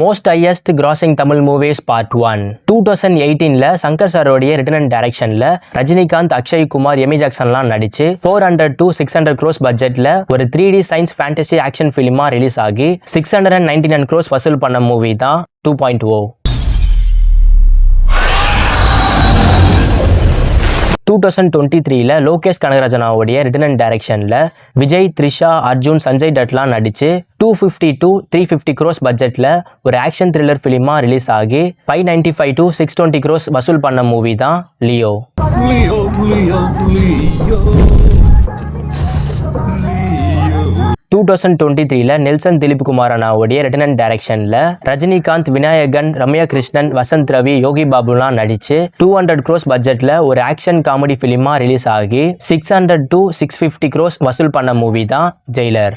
Most highest grossing Tamil movies part 1 2018ல சங்கர் சாரோடைய written and டைரக்ஷன்ல ரஜினிகாந்த், அக்ஷய் குமார், எமி ஜாக்சன்லாம் நடிச்சு 400 to 600 crores பட்ஜெட்ல ஒரு 3D சயின்ஸ் ஃபேண்டசி ஆக்ஷன் ஃபிலிமா ரிலீஸ் ஆகி 699 crores வசூல் பண்ண மூவி தான் 2.0. 2023ல லோகேஷ் கனகராஜனாவுடைய ரிட்டன் அண்ட் டைரக்ஷன்ல விஜய், த்ரிஷா, அர்ஜுன், சஞ்சய் தட்லாம் நடிச்சு 250 to 350 crores பட்ஜெட்ல ஒரு ஆக்ஷன் த்ரில்லர் ஃபிலிமா ரிலீஸ் ஆகி 595 to 620 crores வசூல் பண்ண மூவி தான் லியோ. 2023ல நெல்சன் திலீப் குமார் அண்ணாவுடைய ரிட்டன் அண்ட் டைரக்ஷன்ல ரஜினிகாந்த், விநாயகன், ரம்யா கிருஷ்ணன், வசந்த் ரவி, யோகி பாபுலாம் நடிச்சு 200 crores பட்ஜெட்ல ஒரு ஆக்ஷன் காமெடி ஃபிலிமா ரிலீஸ் ஆகி 600 to 650 crores வசூல் பண்ண மூவி தான் ஜெயிலர்.